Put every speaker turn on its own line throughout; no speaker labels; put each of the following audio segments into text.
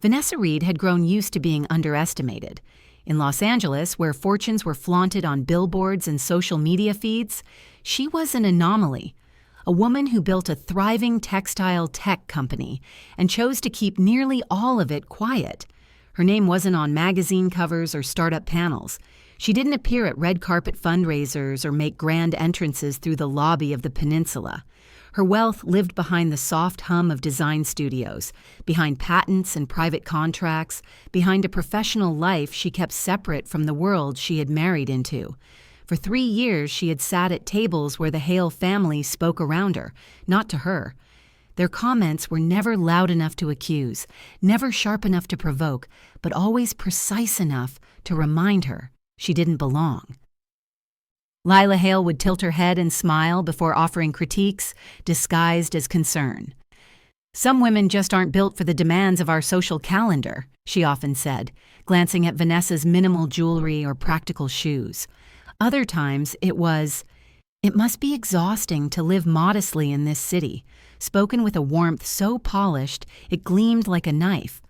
Vanessa Reed had grown used to being underestimated. In Los Angeles, where fortunes were flaunted on billboards and social media feeds, she was an anomaly. A woman who built a thriving textile tech company and chose to keep nearly all of it quiet. Her name wasn't on magazine covers or startup panels. She didn't appear at red carpet fundraisers or make grand entrances through the lobby of the Peninsula. Her wealth lived behind the soft hum of design studios, behind patents and private contracts, behind a professional life she kept separate from the world she had married into. For 3 years, she had sat at tables where the Hale family spoke around her, not to her. Their comments were never loud enough to accuse, never sharp enough to provoke, but always precise enough to remind her she didn't belong. Lila Hale would tilt her head and smile before offering critiques disguised as concern. "Some women just aren't built for the demands of our social calendar," she often said, glancing at Vanessa's minimal jewelry or practical shoes. Other times it must be exhausting to live modestly in this city," spoken with a warmth so polished it gleamed like a knife.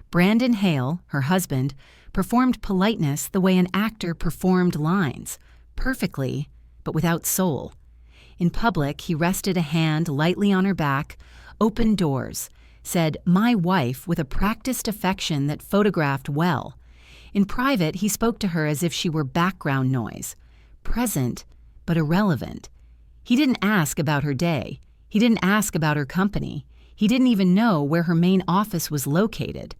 Brandon Hale, her husband, performed politeness the way an actor performed lines, perfectly, but without soul. In public, he rested a hand lightly on her back, opened doors, said, "My wife," with a practiced affection that photographed well. In private, he spoke to her as if she were background noise, present but irrelevant. He didn't ask about her day. He didn't ask about her company. He didn't even know where her main office was located.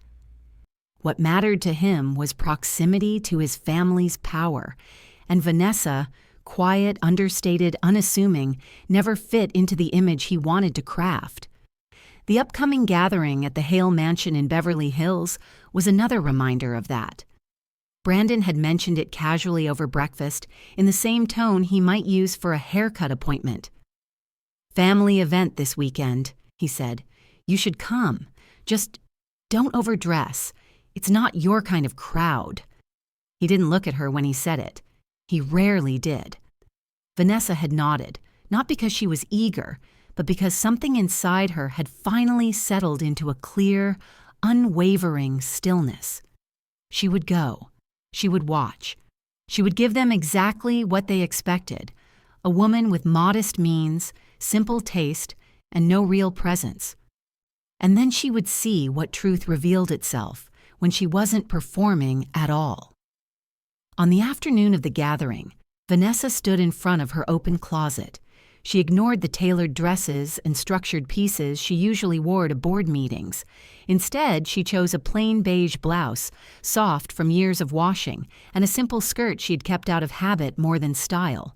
What mattered to him was proximity to his family's power, and Vanessa, quiet, understated, unassuming, never fit into the image he wanted to craft. The upcoming gathering at the Hale Mansion in Beverly Hills was another reminder of that. Brandon had mentioned it casually over breakfast in the same tone he might use for a haircut appointment. "Family event this weekend," he said. "You should come. Just don't overdress. It's not your kind of crowd." He didn't look at her when he said it. He rarely did. Vanessa had nodded, not because she was eager, but because something inside her had finally settled into a clear, unwavering stillness. She would go. She would watch. She would give them exactly what they expected, a woman with modest means, simple taste, and no real presence. And then she would see what truth revealed itself when she wasn't performing at all. On the afternoon of the gathering, Vanessa stood in front of her open closet. She ignored the tailored dresses and structured pieces she usually wore to board meetings. Instead, she chose a plain beige blouse, soft from years of washing, and a simple skirt she'd kept out of habit more than style.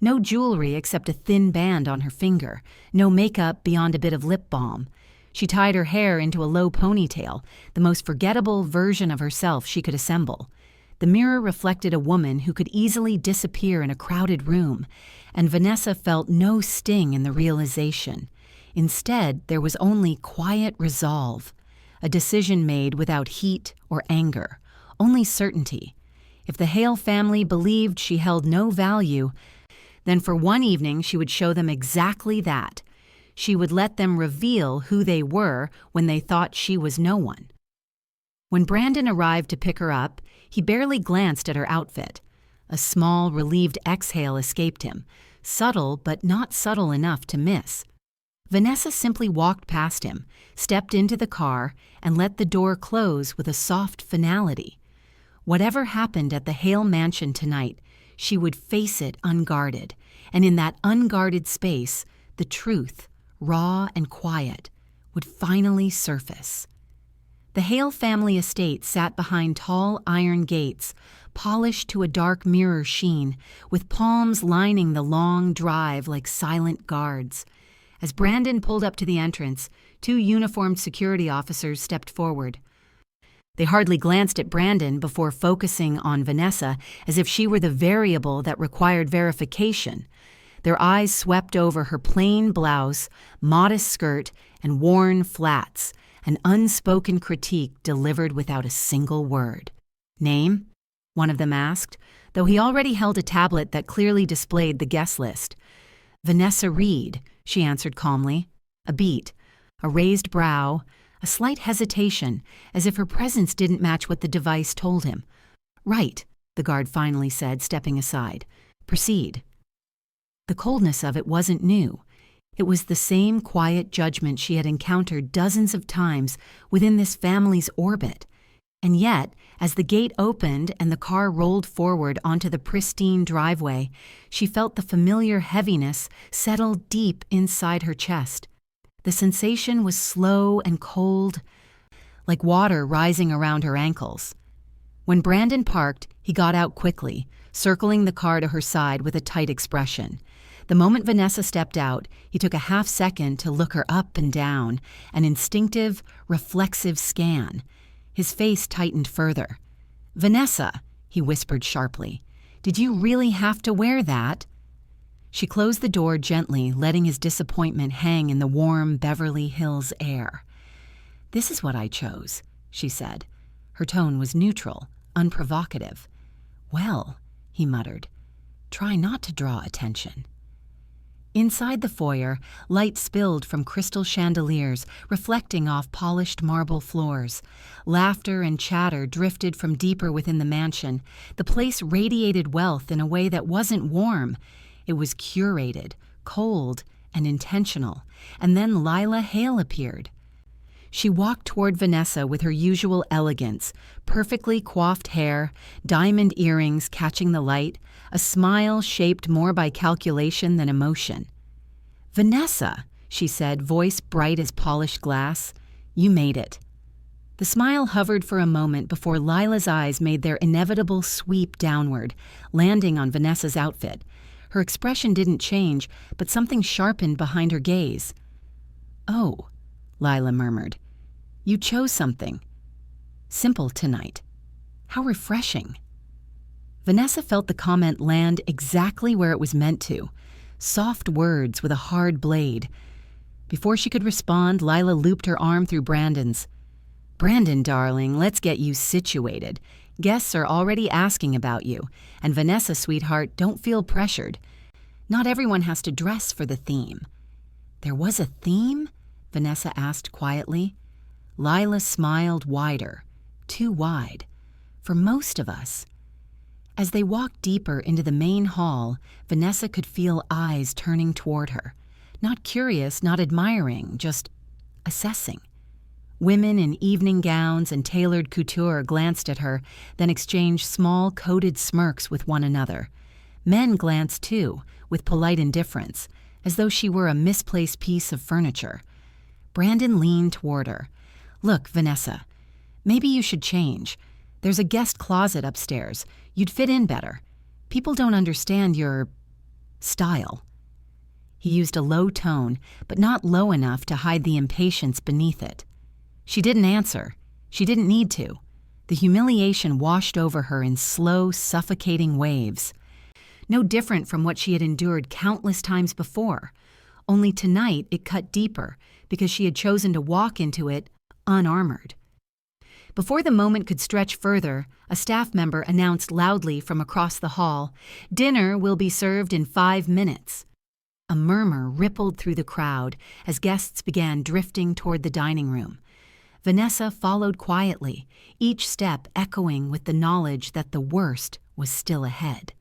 No jewelry except a thin band on her finger, no makeup beyond a bit of lip balm. She tied her hair into a low ponytail, the most forgettable version of herself she could assemble. The mirror reflected a woman who could easily disappear in a crowded room, and Vanessa felt no sting in the realization. Instead, there was only quiet resolve, a decision made without heat or anger, only certainty. If the Hale family believed she held no value, then for one evening she would show them exactly that. She would let them reveal who they were when they thought she was no one. When Brandon arrived to pick her up, he barely glanced at her outfit. A small, relieved exhale escaped him, subtle but not subtle enough to miss. Vanessa simply walked past him, stepped into the car, and let the door close with a soft finality. Whatever happened at the Hale Mansion tonight, she would face it unguarded, and in that unguarded space, the truth, raw and quiet, would finally surface. The Hale family estate sat behind tall iron gates, polished to a dark mirror sheen, with palms lining the long drive like silent guards. As Brandon pulled up to the entrance, 2 uniformed security officers stepped forward. They hardly glanced at Brandon before focusing on Vanessa as if she were the variable that required verification. Their eyes swept over her plain blouse, modest skirt, and worn flats, an unspoken critique delivered without a single word. "Name?" one of them asked, though he already held a tablet that clearly displayed the guest list. "Vanessa Reed," she answered calmly. A beat, a raised brow, a slight hesitation, as if her presence didn't match what the device told him. "Right," the guard finally said, stepping aside. "Proceed." The coldness of it wasn't new. It was the same quiet judgment she had encountered dozens of times within this family's orbit. And yet, as the gate opened and the car rolled forward onto the pristine driveway, she felt the familiar heaviness settle deep inside her chest. The sensation was slow and cold, like water rising around her ankles. When Brandon parked, he got out quickly, circling the car to her side with a tight expression. The moment Vanessa stepped out, he took a half-second to look her up and down, an instinctive, reflexive scan. His face tightened further. "Vanessa," he whispered sharply, "did you really have to wear that?" She closed the door gently, letting his disappointment hang in the warm Beverly Hills air. "This is what I chose," she said. Her tone was neutral, unprovocative. "Well," he muttered, "try not to draw attention." Inside the foyer, light spilled from crystal chandeliers, reflecting off polished marble floors. Laughter and chatter drifted from deeper within the mansion. The place radiated wealth in a way that wasn't warm. It was curated, cold, and intentional. And then Lila Hale appeared. She walked toward Vanessa with her usual elegance, perfectly coiffed hair, diamond earrings catching the light, a smile shaped more by calculation than emotion. "Vanessa," she said, voice bright as polished glass, "you made it." The smile hovered for a moment before Lila's eyes made their inevitable sweep downward, landing on Vanessa's outfit. Her expression didn't change, but something sharpened behind her gaze. "Oh," Lila murmured, "you chose something simple tonight. How refreshing." Vanessa felt the comment land exactly where it was meant to. Soft words with a hard blade. Before she could respond, Lila looped her arm through Brandon's. "Brandon, darling, let's get you situated. Guests are already asking about you. And Vanessa, sweetheart, don't feel pressured. Not everyone has to dress for the theme." "There was a theme?" Vanessa asked quietly. Lila smiled wider, too wide. "For most of us." As they walked deeper into the main hall, Vanessa could feel eyes turning toward her. Not curious, not admiring, just assessing. Women in evening gowns and tailored couture glanced at her, then exchanged small, coded smirks with one another. Men glanced too, with polite indifference, as though she were a misplaced piece of furniture. Brandon leaned toward her. "Look, Vanessa, maybe you should change. There's a guest closet upstairs. You'd fit in better. People don't understand your style." He used a low tone, but not low enough to hide the impatience beneath it. She didn't answer. She didn't need to. The humiliation washed over her in slow, suffocating waves. No different from what she had endured countless times before. Only tonight it cut deeper because she had chosen to walk into it unarmored. Before the moment could stretch further, a staff member announced loudly from across the hall, "Dinner will be served in 5 minutes." A murmur rippled through the crowd as guests began drifting toward the dining room. Vanessa followed quietly, each step echoing with the knowledge that the worst was still ahead.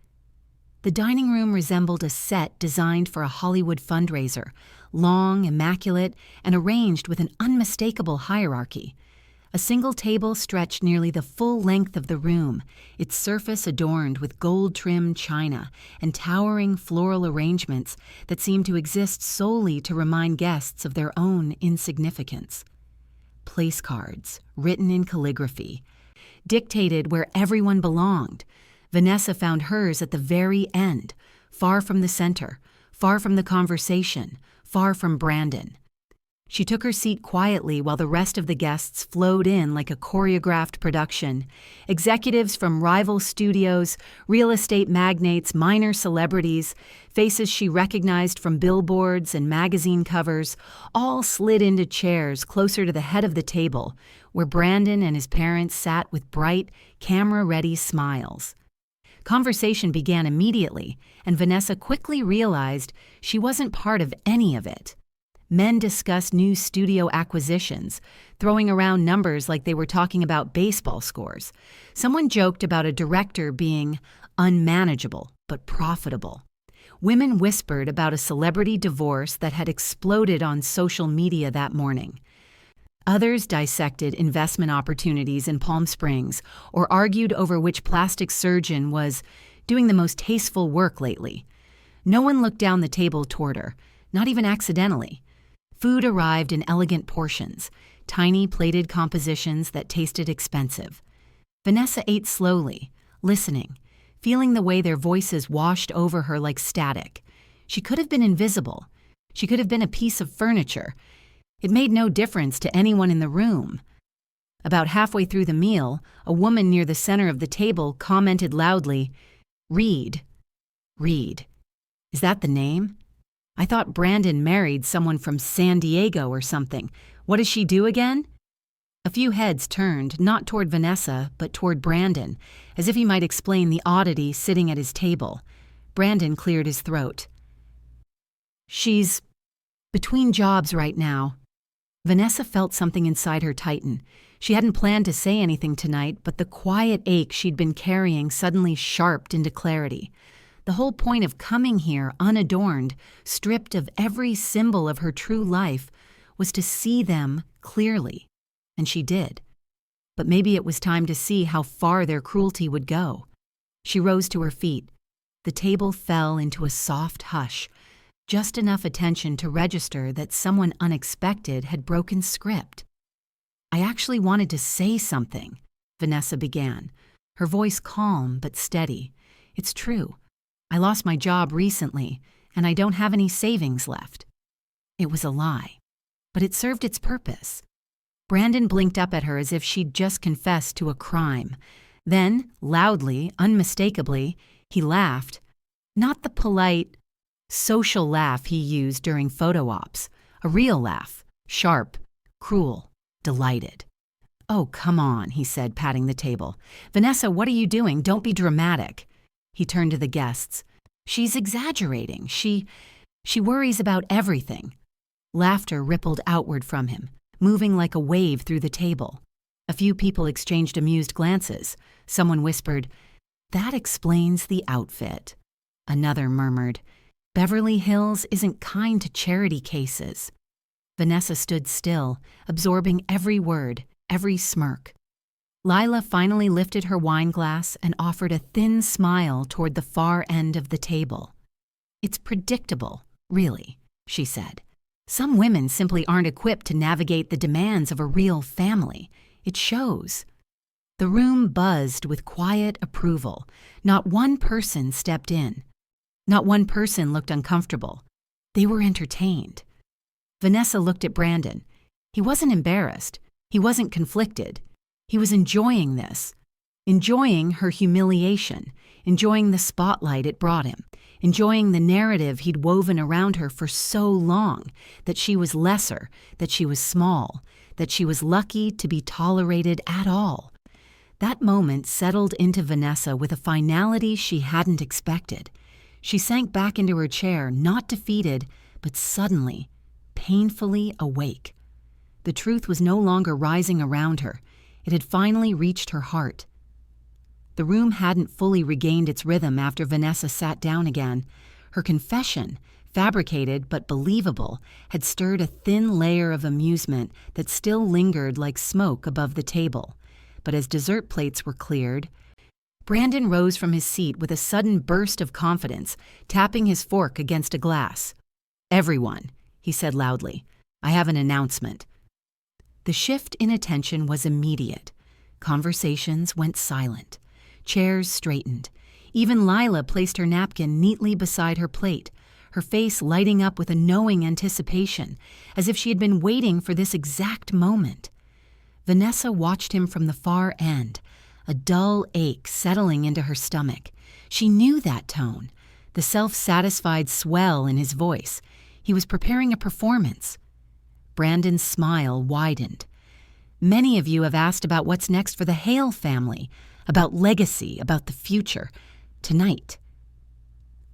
The dining room resembled a set designed for a Hollywood fundraiser, long, immaculate, and arranged with an unmistakable hierarchy. A single table stretched nearly the full length of the room, its surface adorned with gold-trimmed china and towering floral arrangements that seemed to exist solely to remind guests of their own insignificance. Place cards, written in calligraphy, dictated where everyone belonged. Vanessa found hers at the very end, far from the center, far from the conversation, far from Brandon. She took her seat quietly while the rest of the guests flowed in like a choreographed production. Executives from rival studios, real estate magnates, minor celebrities, faces she recognized from billboards and magazine covers, all slid into chairs closer to the head of the table, where Brandon and his parents sat with bright, camera-ready smiles. Conversation began immediately, and Vanessa quickly realized she wasn't part of any of it. Men discussed new studio acquisitions, throwing around numbers like they were talking about baseball scores. Someone joked about a director being unmanageable but profitable. Women whispered about a celebrity divorce that had exploded on social media that morning. Others dissected investment opportunities in Palm Springs or argued over which plastic surgeon was doing the most tasteful work lately. No one looked down the table toward her, not even accidentally. Food arrived in elegant portions, tiny plated compositions that tasted expensive. Vanessa ate slowly, listening, feeling the way their voices washed over her like static. She could have been invisible. She could have been a piece of furniture. It made no difference to anyone in the room. About halfway through the meal, a woman near the center of the table commented loudly, "Reed. Reed. Is that the name? I thought Brandon married someone from San Diego or something. What does she do again?" A few heads turned, not toward Vanessa, but toward Brandon, as if he might explain the oddity sitting at his table. Brandon cleared his throat. "She's between jobs right now." Vanessa felt something inside her tighten. She hadn't planned to say anything tonight, but the quiet ache she'd been carrying suddenly sharped into clarity. The whole point of coming here unadorned, stripped of every symbol of her true life, was to see them clearly. And she did. But maybe it was time to see how far their cruelty would go. She rose to her feet. The table fell into a soft hush, just enough attention to register that someone unexpected had broken script. "I actually wanted to say something," Vanessa began, her voice calm but steady. "It's true. I lost my job recently, and I don't have any savings left." It was a lie, but it served its purpose. Brandon blinked up at her as if she'd just confessed to a crime. Then, loudly, unmistakably, he laughed. Not the polite, social laugh he used during photo ops. A real laugh. Sharp, cruel, delighted. "Oh, come on," he said, patting the table. "Vanessa, what are you doing? Don't be dramatic." He turned to the guests. "She's exaggerating. She worries about everything." Laughter rippled outward from him, moving like a wave through the table. A few people exchanged amused glances. Someone whispered, "That explains the outfit." Another murmured, "Beverly Hills isn't kind to charity cases." Vanessa stood still, absorbing every word, every smirk. Lila finally lifted her wine glass and offered a thin smile toward the far end of the table. "It's predictable, really," she said. "Some women simply aren't equipped to navigate the demands of a real family. It shows." The room buzzed with quiet approval. Not one person stepped in. Not one person looked uncomfortable. They were entertained. Vanessa looked at Brandon. He wasn't embarrassed. He wasn't conflicted. He was enjoying this, enjoying her humiliation, enjoying the spotlight it brought him, enjoying the narrative he'd woven around her for so long, that she was lesser, that she was small, that she was lucky to be tolerated at all. That moment settled into Vanessa with a finality she hadn't expected. She sank back into her chair, not defeated, but suddenly, painfully awake. The truth was no longer rising around her. It had finally reached her heart. The room hadn't fully regained its rhythm after Vanessa sat down again. Her confession, fabricated but believable, had stirred a thin layer of amusement that still lingered like smoke above the table. But as dessert plates were cleared, Brandon rose from his seat with a sudden burst of confidence, tapping his fork against a glass. "Everyone," he said loudly, "I have an announcement." The shift in attention was immediate. Conversations went silent. Chairs straightened. Even Lila placed her napkin neatly beside her plate, her face lighting up with a knowing anticipation, as if she had been waiting for this exact moment. Vanessa watched him from the far end, a dull ache settling into her stomach. She knew that tone, the self-satisfied swell in his voice. He was preparing a performance. Brandon's smile widened. "Many of you have asked about what's next for the Hale family, about legacy, about the future. Tonight,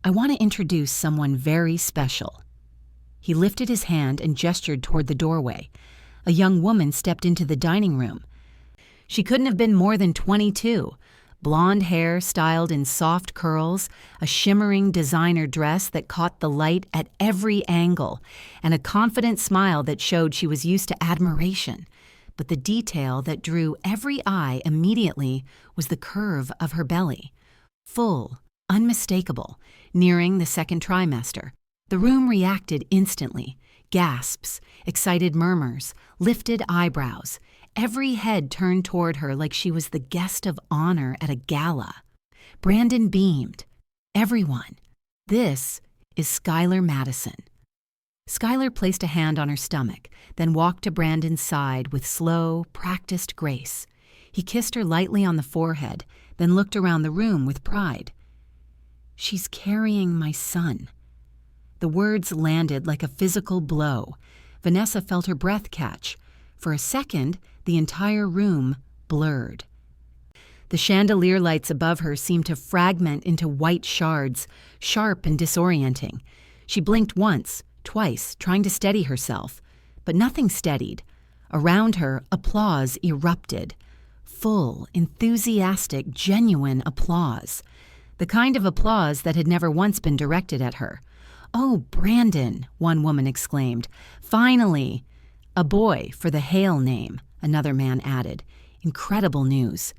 I want to introduce someone very special." He lifted his hand and gestured toward the doorway. A young woman stepped into the dining room. She couldn't have been more than 22. Blonde hair styled in soft curls, a shimmering designer dress that caught the light at every angle, and a confident smile that showed she was used to admiration. But the detail that drew every eye immediately was the curve of her belly. Full, unmistakable, nearing the second trimester. The room reacted instantly. Gasps, excited murmurs, lifted eyebrows. Every head turned toward her like she was the guest of honor at a gala. Brandon beamed. Everyone. This is Skylar Madison. Skylar placed a hand on her stomach, then walked to Brandon's side with slow, practiced grace. He kissed her lightly on the forehead, then looked around the room with pride. "She's carrying my son." The words landed like a physical blow. Vanessa felt her breath catch. For a second, the entire room blurred. The chandelier lights above her seemed to fragment into white shards, sharp and disorienting. She blinked once, twice, trying to steady herself. But nothing steadied. Around her, applause erupted. Full, enthusiastic, genuine applause. The kind of applause that had never once been directed at her. "Oh, Brandon," one woman exclaimed. "Finally!" "A boy for the Hale name," another man added. "Incredible news."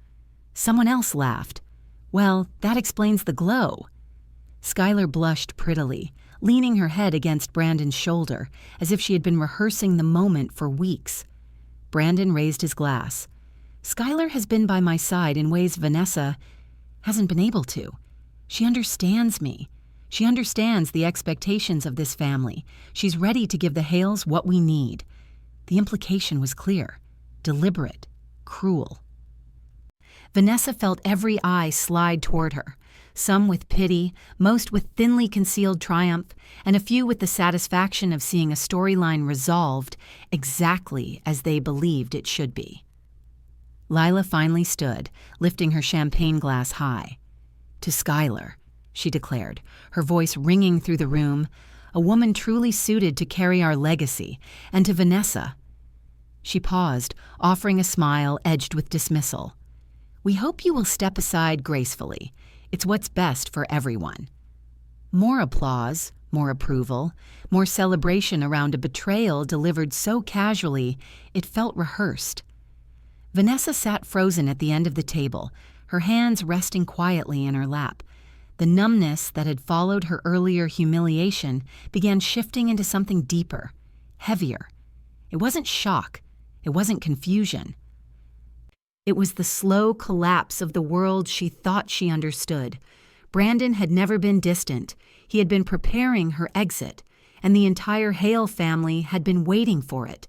Someone else laughed. "Well, that explains the glow." Skylar blushed prettily, leaning her head against Brandon's shoulder, as if she had been rehearsing the moment for weeks. Brandon raised his glass. "Skylar has been by my side in ways Vanessa hasn't been able to. She understands me. She understands the expectations of this family. She's ready to give the Hales what we need." The implication was clear, deliberate, cruel. Vanessa felt every eye slide toward her, some with pity, most with thinly concealed triumph, and a few with the satisfaction of seeing a storyline resolved exactly as they believed it should be. Lila finally stood, lifting her champagne glass high. "To Skylar," she declared, her voice ringing through the room, "a woman truly suited to carry our legacy, and to Vanessa." She paused, offering a smile edged with dismissal. "We hope you will step aside gracefully. It's what's best for everyone." More applause, more approval, more celebration around a betrayal delivered so casually it felt rehearsed. Vanessa sat frozen at the end of the table, her hands resting quietly in her lap. The numbness that had followed her earlier humiliation began shifting into something deeper, heavier. It wasn't shock. It wasn't confusion. It was the slow collapse of the world she thought she understood. Brandon had never been distant. He had been preparing her exit, and the entire Hale family had been waiting for it.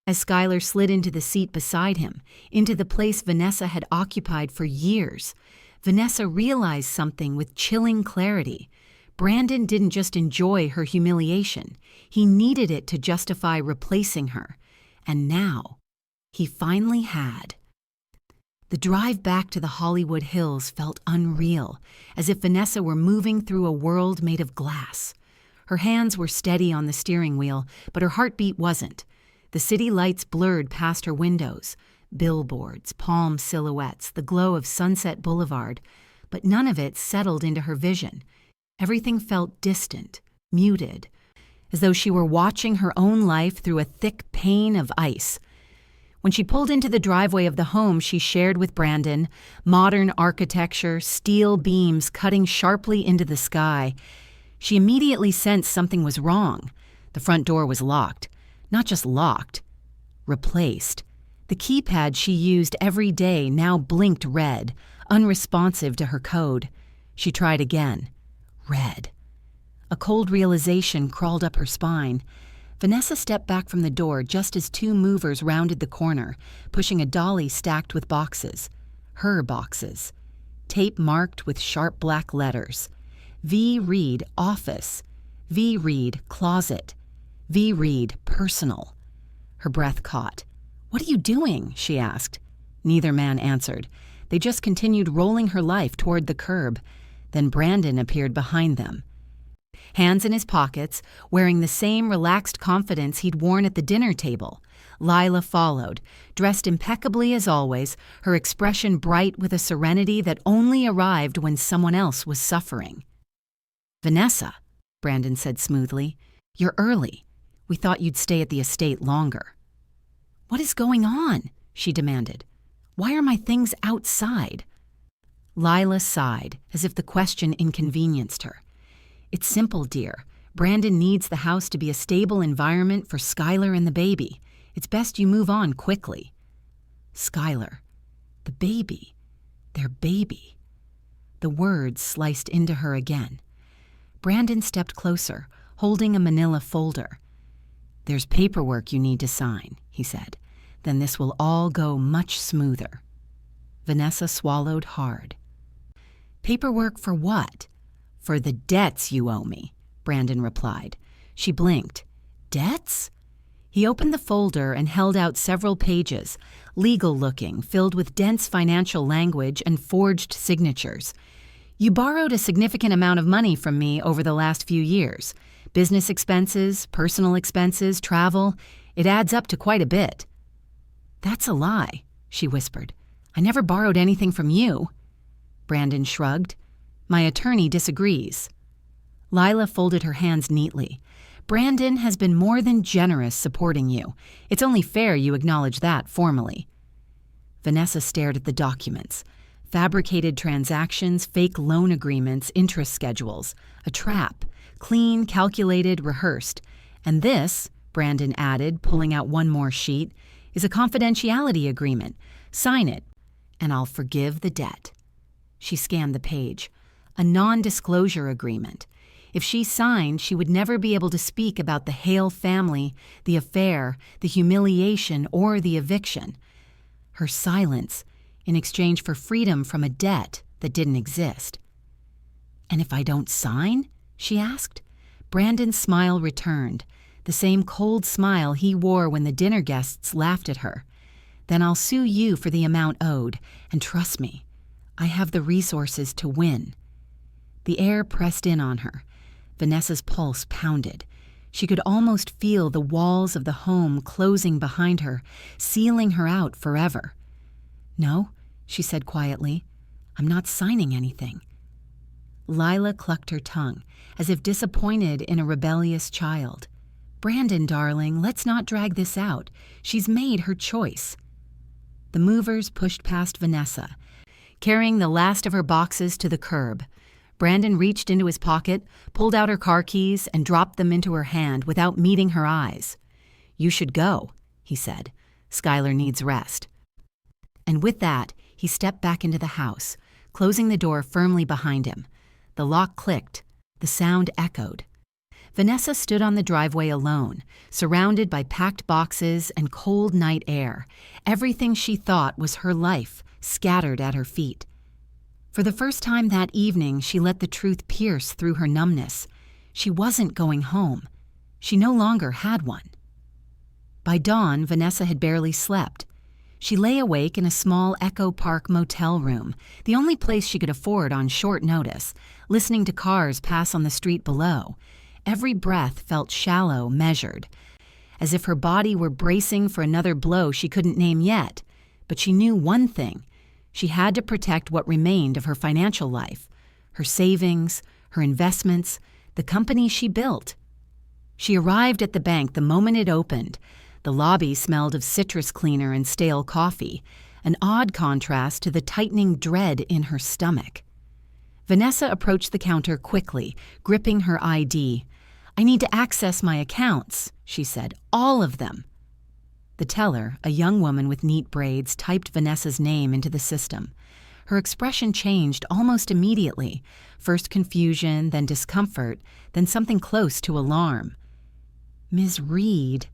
As Skylar slid into the seat beside him, into the place Vanessa had occupied for years, Vanessa realized something with chilling clarity. Brandon didn't just enjoy her humiliation. He needed it to justify replacing her. And now, he finally had. The drive back to the Hollywood Hills felt unreal, as if Vanessa were moving through a world made of glass. Her hands were steady on the steering wheel, but her heartbeat wasn't. The city lights blurred past her windows. Billboards, palm silhouettes, the glow of Sunset Boulevard, but none of it settled into her vision. Everything felt distant, muted, as though she were watching her own life through a thick pane of ice. When she pulled into the driveway of the home she shared with Brandon, modern architecture, steel beams cutting sharply into the sky, she immediately sensed something was wrong. The front door was locked. Not just locked, replaced. The keypad she used every day now blinked red, unresponsive to her code. She tried again. Red. A cold realization crawled up her spine. Vanessa stepped back from the door just as two movers rounded the corner, pushing a dolly stacked with boxes. Her boxes. Tape marked with sharp black letters. V. Reed, office. V. Reed, closet. V. Reed, personal. Her breath caught. "What are you doing?" she asked. Neither man answered. They just continued rolling her life toward the curb. Then Brandon appeared behind them. Hands in his pockets, wearing the same relaxed confidence he'd worn at the dinner table, Lila followed, dressed impeccably as always, her expression bright with a serenity that only arrived when someone else was suffering. "Vanessa," Brandon said smoothly, "you're early. We thought you'd stay at the estate longer." "What is going on?" she demanded. "Why are my things outside?" Lila sighed, as if the question inconvenienced her. "It's simple, dear. Brandon needs the house to be a stable environment for Skylar and the baby. It's best you move on quickly." Skylar. The baby. Their baby. The words sliced into her again. Brandon stepped closer, holding a manila folder. "There's paperwork you need to sign," he said. "Then this will all go much smoother." Vanessa swallowed hard. "Paperwork for what?" "For the debts you owe me," Brandon replied. She blinked. "Debts?" He opened the folder and held out several pages, legal-looking, filled with dense financial language and forged signatures. "You borrowed a significant amount of money from me over the last few years. Business expenses, personal expenses, travel. It adds up to quite a bit." "That's a lie," she whispered. "I never borrowed anything from you." Brandon shrugged. "My attorney disagrees." Lila folded her hands neatly. "Brandon has been more than generous supporting you. It's only fair you acknowledge that formally." Vanessa stared at the documents. Fabricated transactions, fake loan agreements, interest schedules. A trap. Clean, calculated, rehearsed. "And this," Brandon added, pulling out one more sheet, "is a confidentiality agreement. Sign it, and I'll forgive the debt." She scanned the page. A non-disclosure agreement. If she signed, she would never be able to speak about the Hale family, the affair, the humiliation, or the eviction. Her silence, in exchange for freedom from a debt that didn't exist. "And if I don't sign?" she asked. Brandon's smile returned, the same cold smile he wore when the dinner guests laughed at her. "Then I'll sue you for the amount owed, and trust me, I have the resources to win." The air pressed in on her. Vanessa's pulse pounded. She could almost feel the walls of the home closing behind her, sealing her out forever. "No," she said quietly, "I'm not signing anything." Lila clucked her tongue, as if disappointed in a rebellious child. "Brandon, darling, let's not drag this out. She's made her choice." The movers pushed past Vanessa, carrying the last of her boxes to the curb. Brandon reached into his pocket, pulled out her car keys, and dropped them into her hand without meeting her eyes. "You should go," he said. "Skylar needs rest." And with that, he stepped back into the house, closing the door firmly behind him. The lock clicked. The sound echoed. Vanessa stood on the driveway alone, surrounded by packed boxes and cold night air. Everything she thought was her life, scattered at her feet. For the first time that evening, she let the truth pierce through her numbness. She wasn't going home. She no longer had one. By dawn, Vanessa had barely slept. She lay awake in a small Echo Park motel room, the only place she could afford on short notice, listening to cars pass on the street below. Every breath felt shallow, measured, as if her body were bracing for another blow she couldn't name yet. But she knew one thing. She had to protect what remained of her financial life, her savings, her investments, the company she built. She arrived at the bank the moment it opened. The lobby smelled of citrus cleaner and stale coffee, an odd contrast to the tightening dread in her stomach. Vanessa approached the counter quickly, gripping her ID. "I need to access my accounts," she said. "All of them." The teller, a young woman with neat braids, typed Vanessa's name into the system. Her expression changed almost immediately, first confusion, then discomfort, then something close to alarm. "Ms. Reed,"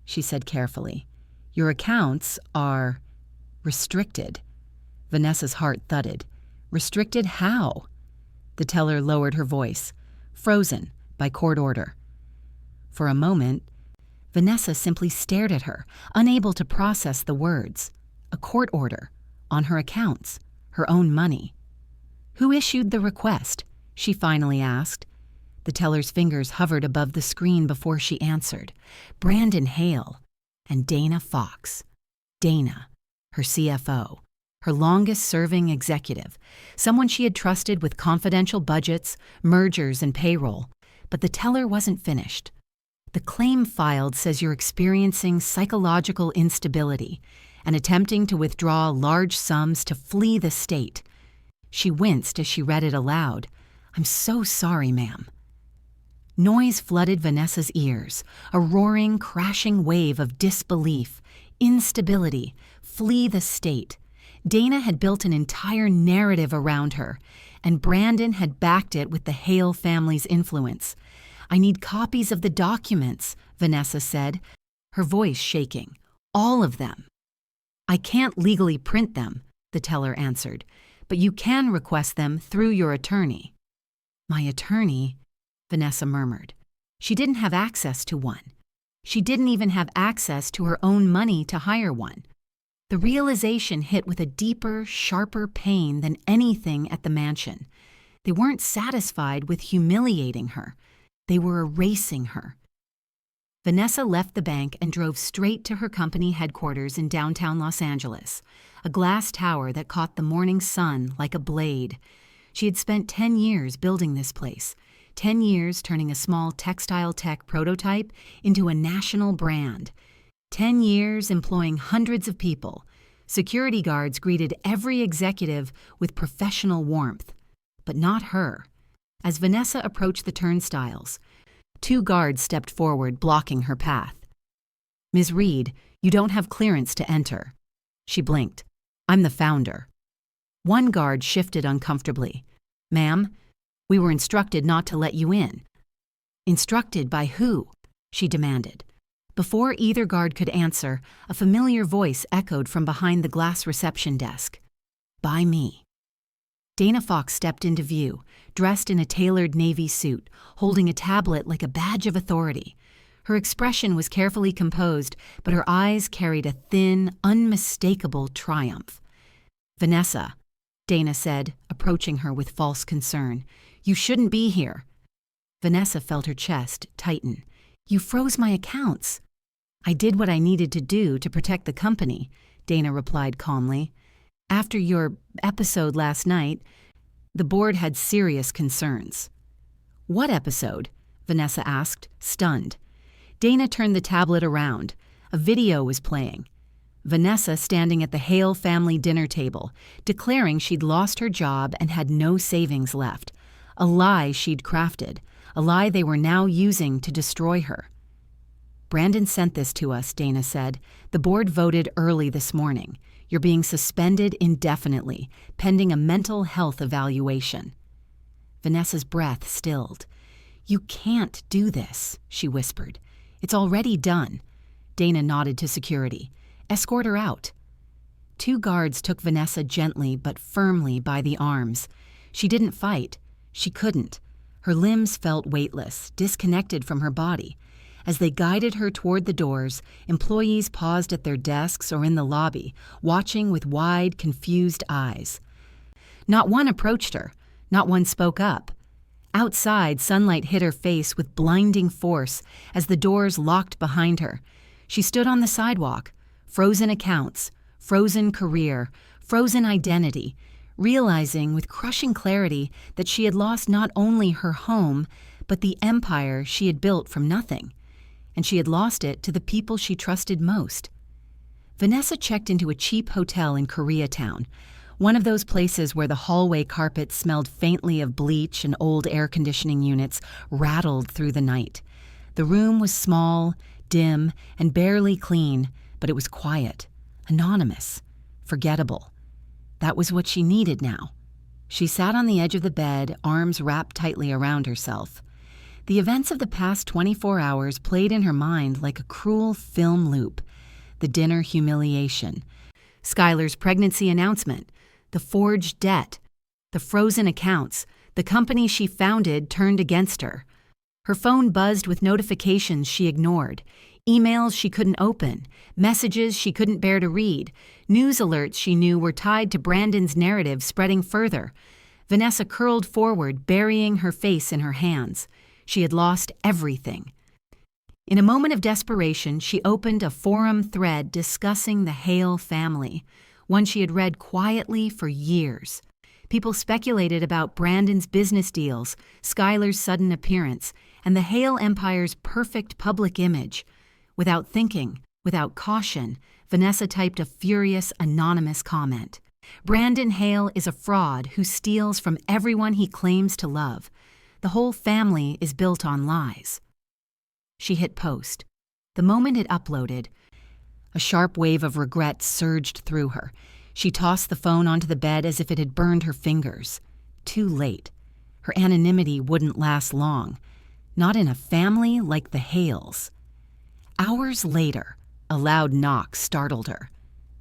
she said carefully, "your accounts are restricted." Vanessa's heart thudded. "Restricted how?" The teller lowered her voice. "Frozen, by court order." For a moment, Vanessa simply stared at her, unable to process the words. A court order, on her accounts, her own money. "Who issued the request?" she finally asked. The teller's fingers hovered above the screen before she answered. Brandon Hale and Dana Fox. Dana, her CFO, her longest-serving executive, someone she had trusted with confidential budgets, mergers, and payroll. But the teller wasn't finished. The claim filed says you're experiencing psychological instability and attempting to withdraw large sums to flee the state. She winced as she read it aloud. I'm so sorry, ma'am. Noise flooded Vanessa's ears, a roaring, crashing wave of disbelief, instability, flee the state. Dana had built an entire narrative around her, and Brandon had backed it with the Hale family's influence. I need copies of the documents, Vanessa said, her voice shaking. All of them. I can't legally print them, the teller answered, but you can request them through your attorney. My attorney, Vanessa murmured. She didn't have access to one. She didn't even have access to her own money to hire one. The realization hit with a deeper, sharper pain than anything at the mansion. They weren't satisfied with humiliating her. They were erasing her. Vanessa left the bank and drove straight to her company headquarters in downtown Los Angeles, a glass tower that caught the morning sun like a blade. She had spent 10 years building this place, 10 years turning a small textile tech prototype into a national brand, 10 years employing hundreds of people. Security guards greeted every executive with professional warmth, but not her. As Vanessa approached the turnstiles, 2 guards stepped forward, blocking her path. Ms. Reed, you don't have clearance to enter. She blinked. I'm the founder. One guard shifted uncomfortably. Ma'am, we were instructed not to let you in. Instructed by who? She demanded. Before either guard could answer, a familiar voice echoed from behind the glass reception desk. By me. Dana Fox stepped into view, dressed in a tailored navy suit, holding a tablet like a badge of authority. Her expression was carefully composed, but her eyes carried a thin, unmistakable triumph. Vanessa, Dana said, approaching her with false concern. You shouldn't be here. Vanessa felt her chest tighten. You froze my accounts. I did what I needed to do to protect the company, Dana replied calmly. After your episode last night, the board had serious concerns. What episode? Vanessa asked, stunned. Dana turned the tablet around. A video was playing. Vanessa standing at the Hale family dinner table, declaring she'd lost her job and had no savings left. A lie she'd crafted, a lie they were now using to destroy her. Brandon sent this to us, Dana said. The board voted early this morning. You're being suspended indefinitely, pending a mental health evaluation. Vanessa's breath stilled. You can't do this, she whispered. It's already done. Dana nodded to security. Escort her out. 2 guards took Vanessa gently but firmly by the arms. She didn't fight. She couldn't. Her limbs felt weightless, disconnected from her body. As they guided her toward the doors, employees paused at their desks or in the lobby, watching with wide, confused eyes. Not one approached her. Not one spoke up. Outside, sunlight hit her face with blinding force as the doors locked behind her. She stood on the sidewalk, frozen accounts, frozen career, frozen identity, realizing with crushing clarity that she had lost not only her home, but the empire she had built from nothing. And she had lost it to the people she trusted most. Vanessa checked into a cheap hotel in Koreatown, one of those places where the hallway carpet smelled faintly of bleach and old air conditioning units rattled through the night. The room was small, dim, and barely clean, but it was quiet, anonymous, forgettable. That was what she needed now. She sat on the edge of the bed, arms wrapped tightly around herself. The events of the past 24 hours played in her mind like a cruel film loop. The dinner humiliation, Skylar's pregnancy announcement, the forged debt, the frozen accounts, the company she founded turned against her. Her phone buzzed with notifications she ignored, emails she couldn't open, messages she couldn't bear to read, news alerts she knew were tied to Brandon's narrative spreading further. Vanessa curled forward, burying her face in her hands. She had lost everything. In a moment of desperation, she opened a forum thread discussing the Hale family, one she had read quietly for years. People speculated about Brandon's business deals, Skylar's sudden appearance, and the Hale empire's perfect public image. Without thinking, without caution, Vanessa typed a furious, anonymous comment. Brandon Hale is a fraud who steals from everyone he claims to love. The whole family is built on lies. She hit post. The moment it uploaded, a sharp wave of regret surged through her. She tossed the phone onto the bed as if it had burned her fingers. Too late. Her anonymity wouldn't last long. Not in a family like the Hales. Hours later, a loud knock startled her.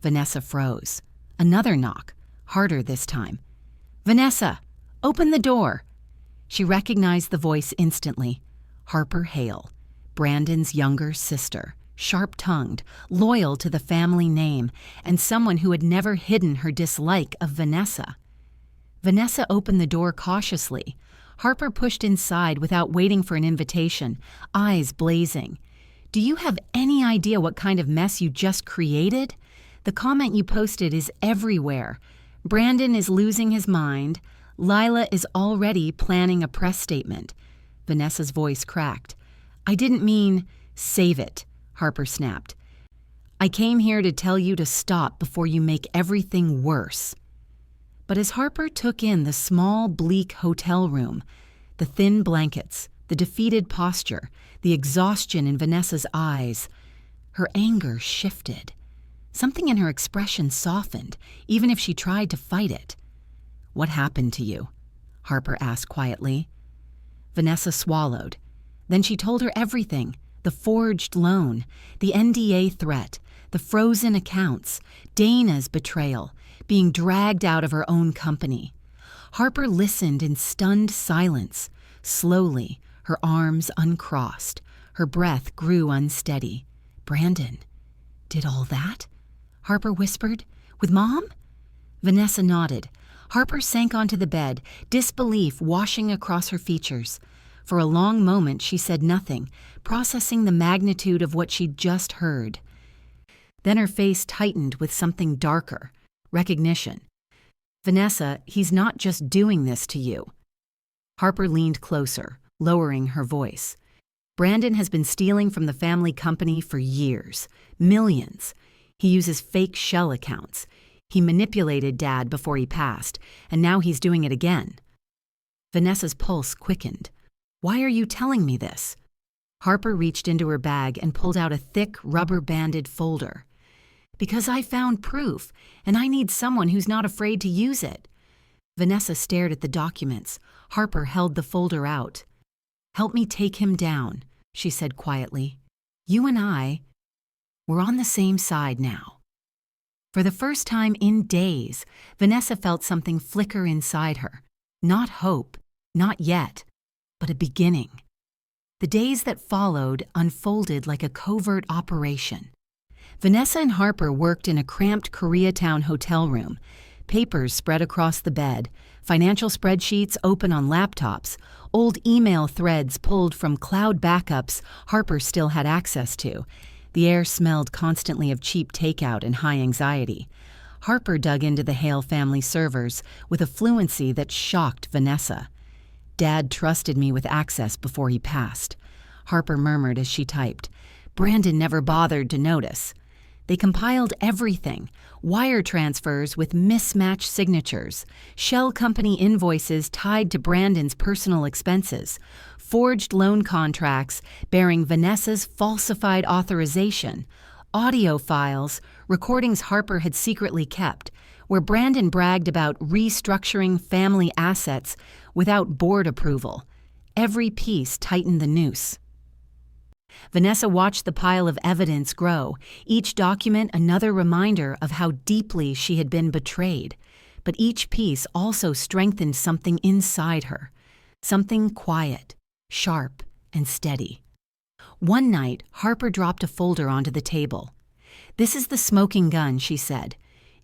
Vanessa froze. Another knock, harder this time. "Vanessa, open the door." She recognized the voice instantly. Harper Hale, Brandon's younger sister, sharp-tongued, loyal to the family name, and someone who had never hidden her dislike of Vanessa. Vanessa opened the door cautiously. Harper pushed inside without waiting for an invitation, eyes blazing. "Do you have any idea what kind of mess you just created? The comment you posted is everywhere. Brandon is losing his mind. Lila is already planning a press statement." Vanessa's voice cracked. "I didn't mean, save it," Harper snapped. "I came here to tell you to stop before you make everything worse." But as Harper took in the small, bleak hotel room, the thin blankets, the defeated posture, the exhaustion in Vanessa's eyes, her anger shifted. Something in her expression softened, even if she tried to fight it. "What happened to you?" Harper asked quietly. Vanessa swallowed. Then she told her everything: the forged loan, the NDA threat, the frozen accounts, Dana's betrayal, being dragged out of her own company. Harper listened in stunned silence. Slowly, her arms uncrossed. Her breath grew unsteady. "Brandon did all that?" Harper whispered. "With Mom?" Vanessa nodded. Harper sank onto the bed, disbelief washing across her features. For a long moment she said nothing, processing the magnitude of what she'd just heard. Then her face tightened with something darker, recognition. "Vanessa, he's not just doing this to you." Harper leaned closer, lowering her voice. "Brandon has been stealing from the family company for years. Millions. He uses fake shell accounts. He manipulated Dad before he passed, and now he's doing it again." Vanessa's pulse quickened. "Why are you telling me this?" Harper reached into her bag and pulled out a thick, rubber-banded folder. "Because I found proof, and I need someone who's not afraid to use it." Vanessa stared at the documents. Harper held the folder out. "Help me take him down," she said quietly. "You and we're on the same side now." For the first time in days, Vanessa felt something flicker inside her. Not hope, not yet, but a beginning. The days that followed unfolded like a covert operation. Vanessa and Harper worked in a cramped Koreatown hotel room, papers spread across the bed, financial spreadsheets open on laptops, old email threads pulled from cloud backups Harper still had access to. The air smelled constantly of cheap takeout and high anxiety. Harper dug into the Hale family servers with a fluency that shocked Vanessa. "Dad trusted me with access before he passed," Harper murmured as she typed. "Brandon never bothered to notice." They compiled everything: wire transfers with mismatched signatures, shell company invoices tied to Brandon's personal expenses, forged loan contracts bearing Vanessa's falsified authorization, audio files, recordings Harper had secretly kept, where Brandon bragged about restructuring family assets without board approval. Every piece tightened the noose. Vanessa watched the pile of evidence grow, each document another reminder of how deeply she had been betrayed. But each piece also strengthened something inside her, something quiet, sharp, and steady. One night, Harper dropped a folder onto the table. "This is the smoking gun," she said.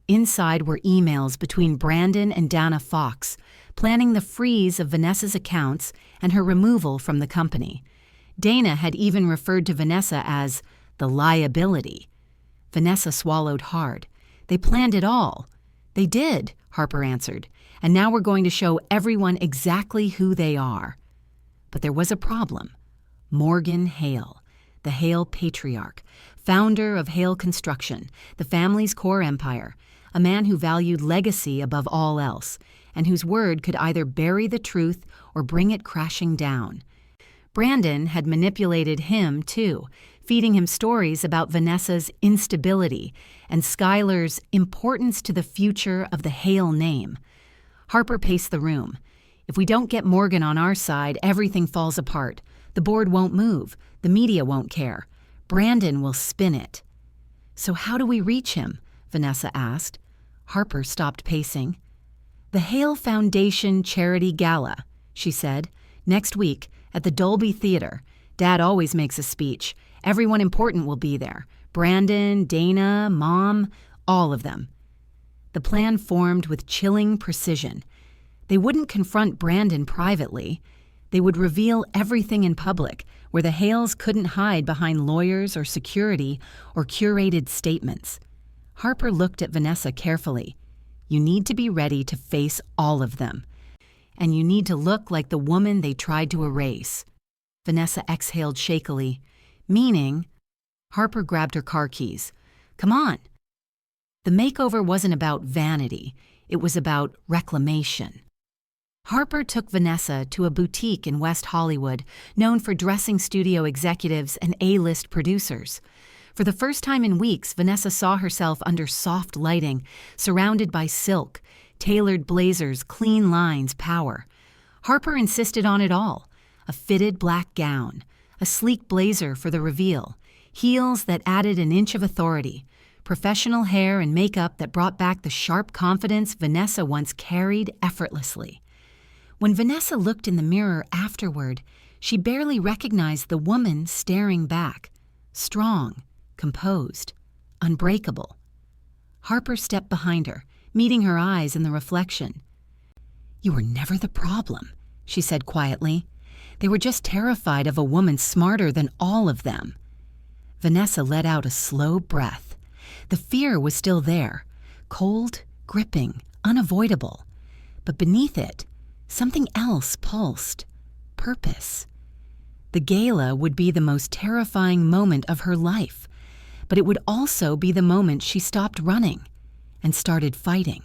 Inside were emails between Brandon and Dana Fox, planning the freeze of Vanessa's accounts and her removal from the company. Dana had even referred to Vanessa as the liability. Vanessa swallowed hard. They planned it all. They did, Harper answered, and now we're going to show everyone exactly who they are. But there was a problem. Morgan Hale, the Hale patriarch, founder of Hale Construction, the family's core empire, a man who valued legacy above all else, and whose word could either bury the truth or bring it crashing down. Brandon had manipulated him, too, feeding him stories about Vanessa's instability and Skylar's importance to the future of the Hale name. Harper paced the room. If we don't get Morgan on our side, everything falls apart. The board won't move. The media won't care. Brandon will spin it. So how do we reach him? Vanessa asked. Harper stopped pacing. The Hale Foundation Charity Gala, she said. Next week, at the Dolby Theater. Dad always makes a speech. Everyone important will be there. Brandon, Dana, Mom, all of them. The plan formed with chilling precision. They wouldn't confront Brandon privately. They would reveal everything in public, where the Hales couldn't hide behind lawyers or security or curated statements. Harper looked at Vanessa carefully. You need to be ready to face all of them. And you need to look like the woman they tried to erase. Vanessa exhaled shakily. Meaning? Harper grabbed her car keys. Come on. The makeover wasn't about vanity. It was about reclamation. Harper took Vanessa to a boutique in West Hollywood, known for dressing studio executives and A-list producers. For the first time in weeks, Vanessa saw herself under soft lighting, surrounded by silk, tailored blazers, clean lines, power. Harper insisted on it all. A fitted black gown, a sleek blazer for the reveal, heels that added an inch of authority, professional hair and makeup that brought back the sharp confidence Vanessa once carried effortlessly. When Vanessa looked in the mirror afterward, she barely recognized the woman staring back. Strong, composed, unbreakable. Harper stepped behind her, meeting her eyes in the reflection. You were never the problem, she said quietly. They were just terrified of a woman smarter than all of them. Vanessa let out a slow breath. The fear was still there, cold, gripping, unavoidable. But beneath it, something else pulsed. Purpose. The gala would be the most terrifying moment of her life, but it would also be the moment she stopped running and started fighting.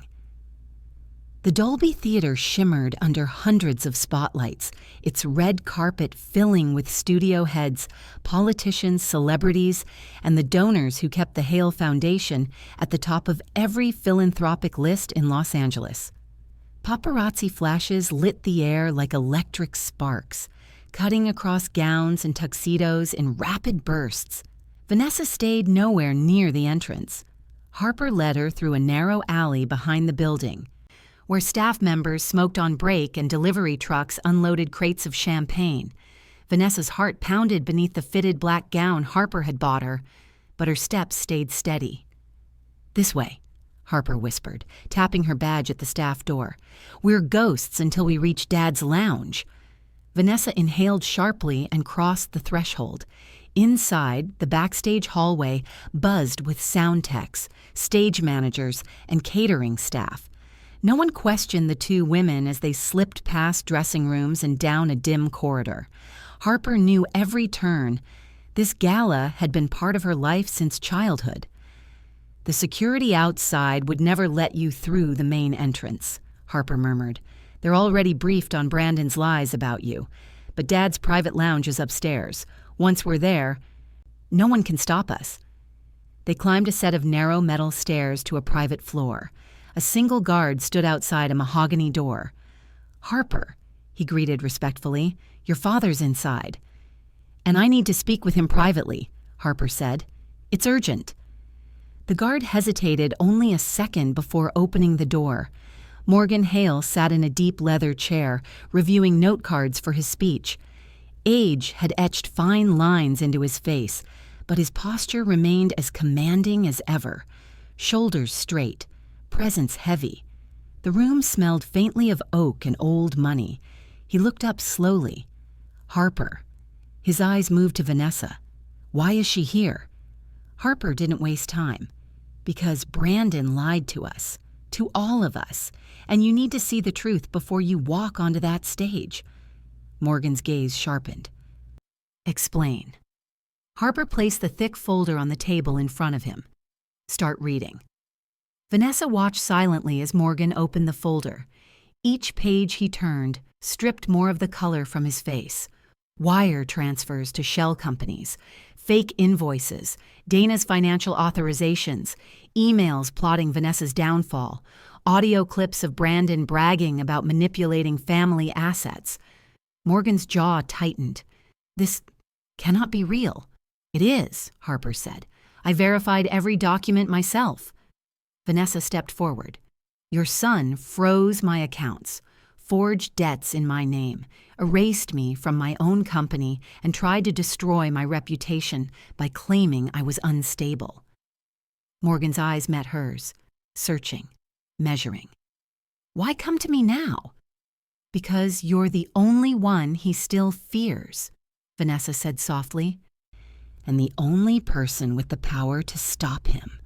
The Dolby Theater shimmered under hundreds of spotlights, its red carpet filling with studio heads, politicians, celebrities, and the donors who kept the Hale Foundation at the top of every philanthropic list in Los Angeles. Paparazzi flashes lit the air like electric sparks, cutting across gowns and tuxedos in rapid bursts. Vanessa stayed nowhere near the entrance. Harper led her through a narrow alley behind the building, where staff members smoked on break and delivery trucks unloaded crates of champagne. Vanessa's heart pounded beneath the fitted black gown Harper had bought her, but her steps stayed steady. This way, Harper whispered, tapping her badge at the staff door. We're ghosts until we reach Dad's lounge. Vanessa inhaled sharply and crossed the threshold. Inside, the backstage hallway buzzed with sound techs, stage managers, and catering staff. No one questioned the two women as they slipped past dressing rooms and down a dim corridor. Harper knew every turn. This gala had been part of her life since childhood. The security outside would never let you through the main entrance, Harper murmured. They're already briefed on Brandon's lies about you. But Dad's private lounge is upstairs. Once we're there, no one can stop us. They climbed a set of narrow metal stairs to a private floor. A single guard stood outside a mahogany door. Harper, he greeted respectfully, your father's inside. And I need to speak with him privately, Harper said. It's urgent. The guard hesitated only a second before opening the door. Morgan Hale sat in a deep leather chair, reviewing note cards for his speech. Age had etched fine lines into his face, but his posture remained as commanding as ever. Shoulders straight, presence heavy. The room smelled faintly of oak and old money. He looked up slowly. Harper. His eyes moved to Vanessa. Why is she here? Harper didn't waste time. Because Brandon lied to us. To all of us. And you need to see the truth before you walk onto that stage. Morgan's gaze sharpened. Explain. Harper placed the thick folder on the table in front of him. Start reading. Vanessa watched silently as Morgan opened the folder. Each page he turned stripped more of the color from his face. Wire transfers to shell companies, fake invoices, Dana's financial authorizations, emails plotting Vanessa's downfall, audio clips of Brandon bragging about manipulating family assets. Morgan's jaw tightened. This cannot be real. It is, Harper said. I verified every document myself. Vanessa stepped forward. Your son froze my accounts, forged debts in my name, erased me from my own company, and tried to destroy my reputation by claiming I was unstable. Morgan's eyes met hers, searching, measuring. Why come to me now? Because you're the only one he still fears, Vanessa said softly, and the only person with the power to stop him.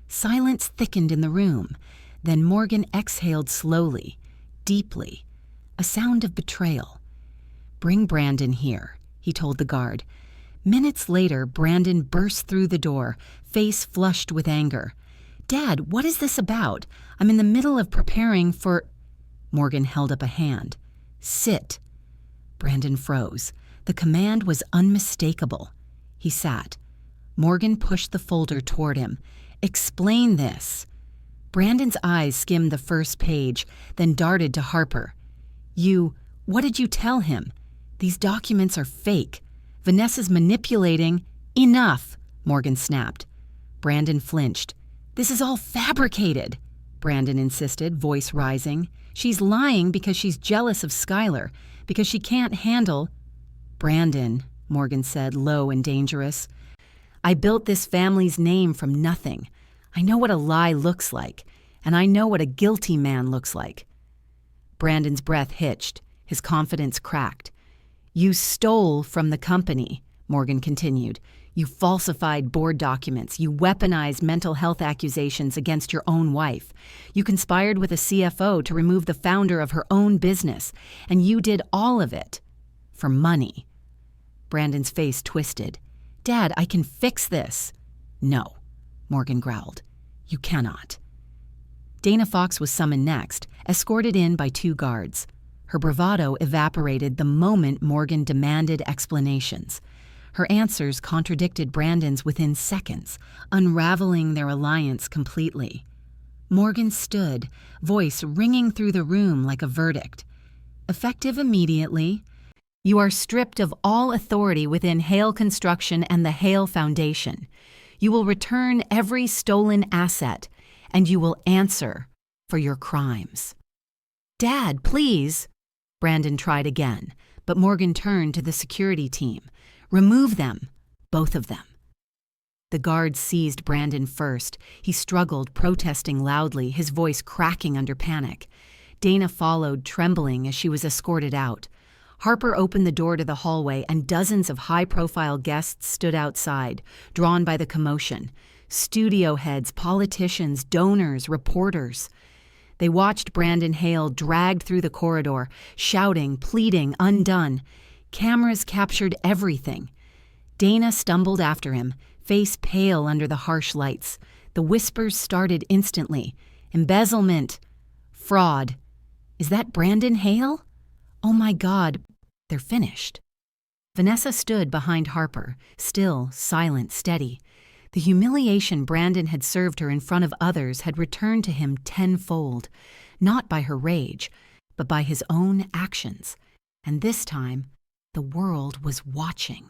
Silence thickened in the room. Then Morgan exhaled slowly, deeply, a sound of betrayal. Bring Brandon here, he told the guard. Minutes later, Brandon burst through the door, face flushed with anger. Dad, what is this about? I'm in the middle of preparing for... Morgan held up a hand. Sit. Brandon froze. The command was unmistakable. He sat. Morgan pushed the folder toward him. Explain this. Brandon's eyes skimmed the first page, then darted to Harper. What did you tell him? These documents are fake. Vanessa's manipulating. Enough, Morgan snapped. Brandon flinched. This is all fabricated, Brandon insisted, voice rising. She's lying because she's jealous of Skylar, because she can't handle... Brandon, Morgan said, low and dangerous. I built this family's name from nothing. I know what a lie looks like, and I know what a guilty man looks like. Brandon's breath hitched. His confidence cracked. You stole from the company, Morgan continued. You falsified board documents. You weaponized mental health accusations against your own wife. You conspired with a CFO to remove the founder of her own business, and you did all of it for money. Brandon's face twisted. Dad, I can fix this. No, Morgan growled. You cannot. Dana Fox was summoned next, escorted in by 2 guards. Her bravado evaporated the moment Morgan demanded explanations. Her answers contradicted Brandon's within seconds, unraveling their alliance completely. Morgan stood, voice ringing through the room like a verdict. Effective immediately, you are stripped of all authority within Hale Construction and the Hale Foundation. You will return every stolen asset, and you will answer for your crimes. Dad, please. Brandon tried again, but Morgan turned to the security team. Remove them, both of them. The guards seized Brandon first. He struggled, protesting loudly, his voice cracking under panic. Dana followed, trembling as she was escorted out. Harper opened the door to the hallway, and dozens of high-profile guests stood outside, drawn by the commotion. Studio heads, politicians, donors, reporters. They watched Brandon Hale dragged through the corridor, shouting, pleading, undone. Cameras captured everything. Dana stumbled after him, face pale under the harsh lights. The whispers started instantly. Embezzlement. Fraud. Is that Brandon Hale? Oh my God, they're finished. Vanessa stood behind Harper, still, silent, steady. The humiliation Brandon had served her in front of others had returned to him tenfold, not by her rage, but by his own actions. And this time, the world was watching.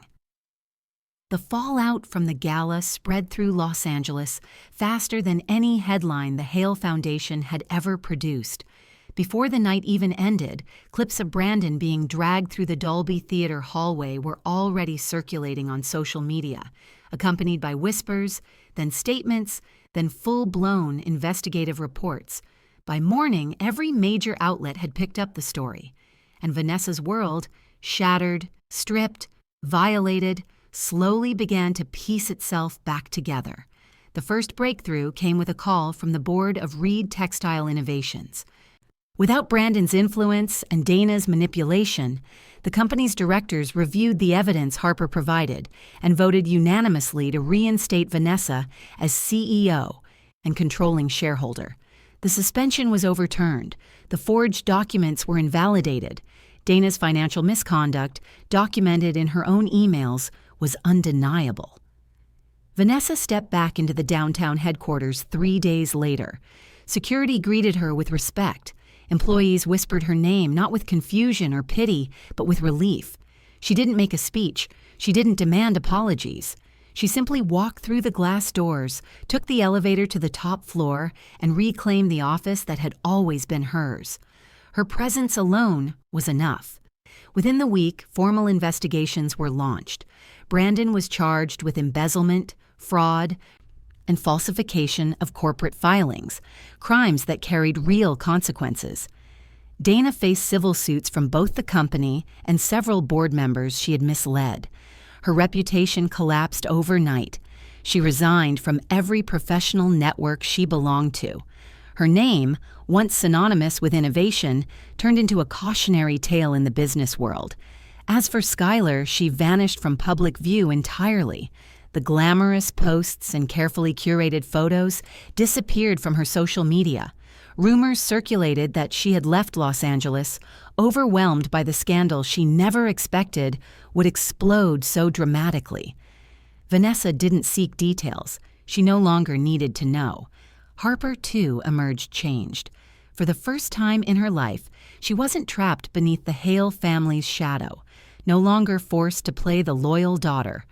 The fallout from the gala spread through Los Angeles faster than any headline the Hale Foundation had ever produced. Before the night even ended, clips of Brandon being dragged through the Dolby Theater hallway were already circulating on social media, accompanied by whispers, then statements, then full-blown investigative reports. By morning, every major outlet had picked up the story, and Vanessa's world, shattered, stripped, violated, slowly began to piece itself back together. The first breakthrough came with a call from the board of Reed Textile Innovations. Without Brandon's influence and Dana's manipulation, the company's directors reviewed the evidence Harper provided and voted unanimously to reinstate Vanessa as CEO and controlling shareholder. The suspension was overturned. The forged documents were invalidated. Dana's financial misconduct, documented in her own emails, was undeniable. Vanessa stepped back into the downtown headquarters 3 days later. Security greeted her with respect. Employees whispered her name, not with confusion or pity, but with relief. She didn't make a speech. She didn't demand apologies. She simply walked through the glass doors, took the elevator to the top floor, and reclaimed the office that had always been hers. Her presence alone was enough. Within the week, formal investigations were launched. Brandon was charged with embezzlement, fraud, and falsification of corporate filings, crimes that carried real consequences. Dana faced civil suits from both the company and several board members she had misled. Her reputation collapsed overnight. She resigned from every professional network she belonged to. Her name, once synonymous with innovation, turned into a cautionary tale in the business world. As for Skylar, she vanished from public view entirely. The glamorous posts and carefully curated photos disappeared from her social media. Rumors circulated that she had left Los Angeles, overwhelmed by the scandal she never expected would explode so dramatically. Vanessa didn't seek details. She no longer needed to know. Harper, too, emerged changed. For the first time in her life, she wasn't trapped beneath the Hale family's shadow, no longer forced to play the loyal daughter,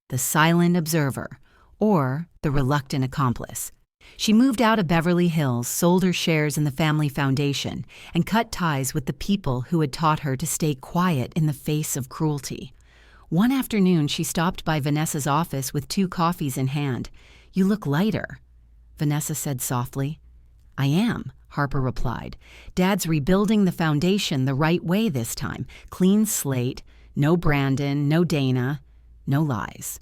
the silent observer, or the reluctant accomplice. She moved out of Beverly Hills, sold her shares in the family foundation, and cut ties with the people who had taught her to stay quiet in the face of cruelty. One afternoon, she stopped by Vanessa's office with 2 coffees in hand. "You look lighter," Vanessa said softly. "I am," Harper replied. "Dad's rebuilding the foundation the right way this time. Clean slate, no Brandon, no Dana, no lies."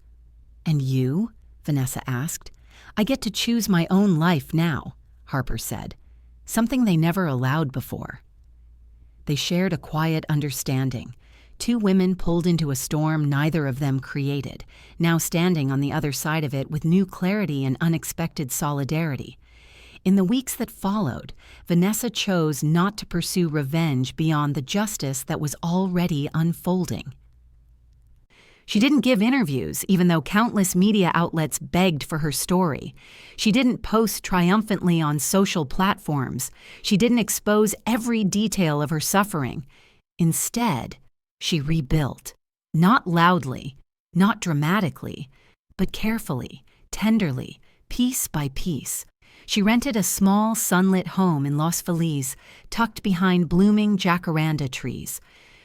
"And you?" Vanessa asked. "I get to choose my own life now," Harper said, something they never allowed before. They shared a quiet understanding. 2 women pulled into a storm neither of them created, now standing on the other side of it with new clarity and unexpected solidarity. In the weeks that followed, Vanessa chose not to pursue revenge beyond the justice that was already unfolding. She didn't give interviews, even though countless media outlets begged for her story. She didn't post triumphantly on social platforms. She didn't expose every detail of her suffering. Instead, she rebuilt. Not loudly, not dramatically, but carefully, tenderly, piece by piece. She rented a small, sunlit home in Los Feliz, tucked behind blooming jacaranda trees.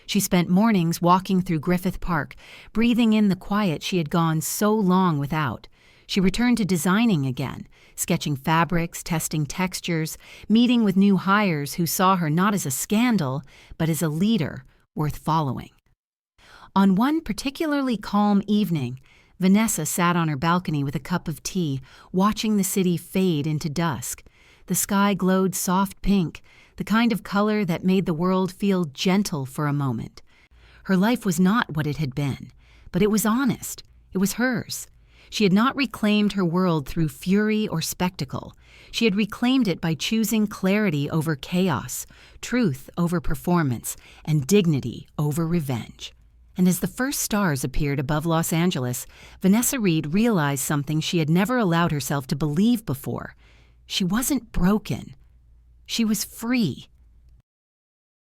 She spent mornings walking through Griffith Park, breathing in the quiet she had gone so long without. She returned to designing again, sketching fabrics, testing textures, meeting with new hires who saw her not as a scandal, but as a leader worth following. On one particularly calm evening, Vanessa sat on her balcony with a cup of tea, watching the city fade into dusk. The sky glowed soft pink, the kind of color that made the world feel gentle for a moment. Her life was not what it had been, but it was honest. It was hers. She had not reclaimed her world through fury or spectacle. She had reclaimed it by choosing clarity over chaos, truth over performance, and dignity over revenge. And as the first stars appeared above Los Angeles, Vanessa Reed realized something she had never allowed herself to believe before. She wasn't broken. She was free.